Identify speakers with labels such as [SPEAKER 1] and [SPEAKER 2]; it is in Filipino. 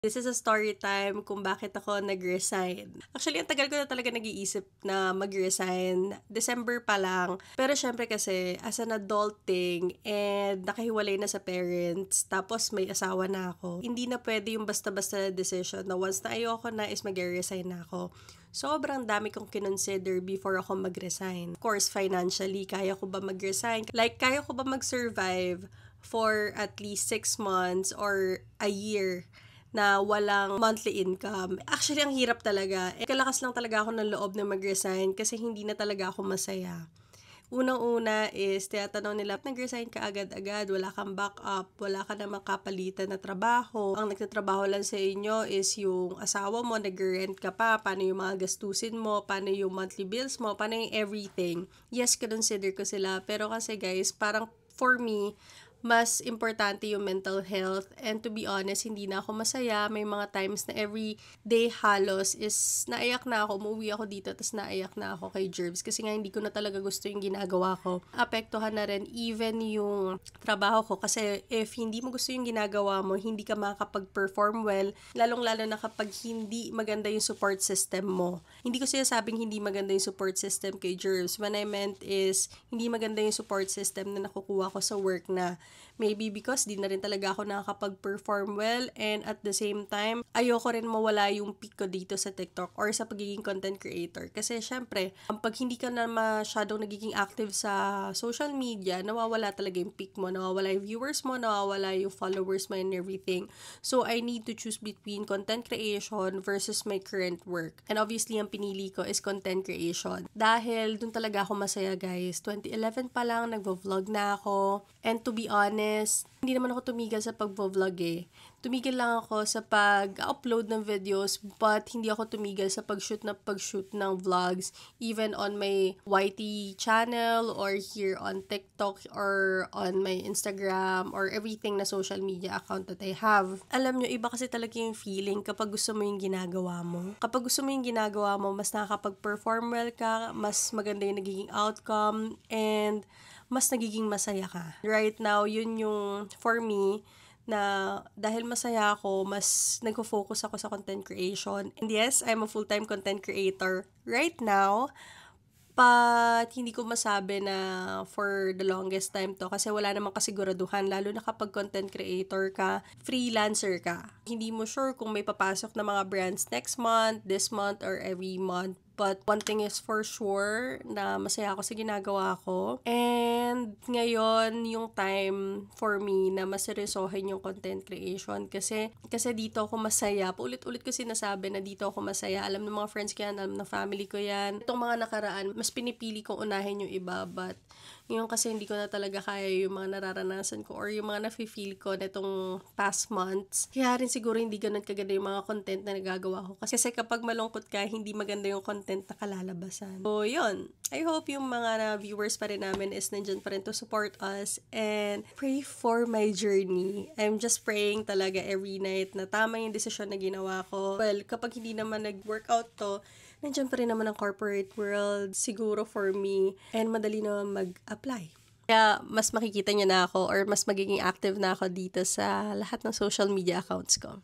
[SPEAKER 1] This is a story time kung bakit ako nag-resign. Actually, ang tagal ko na talaga nag-iisip na mag-resign. December pa lang. Pero syempre kasi, as an adulting and nakahiwalay na sa parents, tapos may asawa na ako, hindi na pwede yung basta-basta na decision na once na ayoko na is mag-resign na ako. Sobrang dami kong kinonsider before ako mag-resign. Of course, financially, kaya ko ba mag-resign? Like, kaya ko ba mag-survive for at least 6 months or a year na walang monthly income. Actually, ang hirap talaga. Kalakas lang talaga ako ng loob na mag-resign kasi hindi na talaga ako masaya. Unang-una is, tinatanong nila, nag-resign ka agad-agad, wala kang backup, wala ka namang kapalitan na trabaho. Ang nagtatrabaho lang sa inyo is yung asawa mo, nag-rent ka pa, paano yung mga gastusin mo, paano yung monthly bills mo, paano yung everything. Yes, consider ko sila, pero kasi guys, parang for me, mas importante yung mental health. And to be honest, hindi na ako masaya. May mga times na every day halos is naiyak na ako. Umuwi ako dito, tapos naiyak na ako kay Jerbs. Kasi nga hindi ko na talaga gusto yung ginagawa ko. Apektuhan na rin even yung trabaho ko. Kasi if hindi mo gusto yung ginagawa mo, hindi ka makakapag-perform well. Lalong-lalo na kapag hindi maganda yung support system mo. Hindi ko sinasabing hindi maganda yung support system kay Jerbs. When I meant is, hindi maganda yung support system na nakukuha ko sa work na maybe because di na rin talaga ako nakakapag-perform well, and at the same time, ayoko rin mawala yung peak ko dito sa TikTok or sa pagiging content creator. Kasi syempre, pag hindi ka na masyadong nagiging active sa social media, nawawala talaga yung peak mo, nawawala yung viewers mo, nawawala yung followers mo and everything. So, I need to choose between content creation versus my current work. And obviously, ang pinili ko is content creation. Dahil dun talaga ako masaya, guys. 2011 pa lang, nagvo-vlog na ako. And to be honest, hindi naman ako tumigil sa pag-vlog eh. Tumigil lang ako sa pag-upload ng videos, but hindi ako tumigil sa pag-shoot ng vlogs, even on my YT channel or here on TikTok or on my Instagram or everything na social media account that I have. Alam nyo, iba kasi talaga yung feeling kapag gusto mo yung ginagawa mo. Kapag gusto mo yung ginagawa mo, mas nakakapag-perform well ka, mas maganda yung nagiging outcome, and mas nagiging masaya ka. Right now, yun yung for me, na dahil masaya ako, mas nagfo-focus ako sa content creation. And yes, I'm a full-time content creator right now. But hindi ko masabi na for the longest time to kasi wala namang kasiguraduhan, lalo na kapag content creator ka, freelancer ka. Hindi mo sure kung may papasok na mga brands next month, this month, or every month. But one thing is for sure na masaya ako sa ginagawa ko. And ngayon, yung time for me na maseryosohin yung content creation. Kasi dito ako masaya. Paulit-ulit ko sinasabi na dito ako masaya. Alam ng mga friends ko yan, alam ng family ko yan. Itong mga nakaraan, mas pinipili kong unahin yung iba. But yung kasi hindi ko na talaga kaya yung mga nararanasan ko or yung mga nafe-feel ko netong past months. Kaya rin siguro hindi ganun kaganda yung mga content na nagagawa ko. Kasi kapag malungkot ka, hindi maganda yung content na kalalabasan. So, yun. I hope yung mga viewers pa rin namin is nandyan pa rin to support us and pray for my journey. I'm just praying talaga every night na tama yung desisyon na ginawa ko. Well, kapag hindi naman nag-workout to, nandiyan pa rin naman ang corporate world siguro for me, and madali naman mag-apply. Kaya mas makikita niyo na ako or mas magiging active na ako dito sa lahat ng social media accounts ko.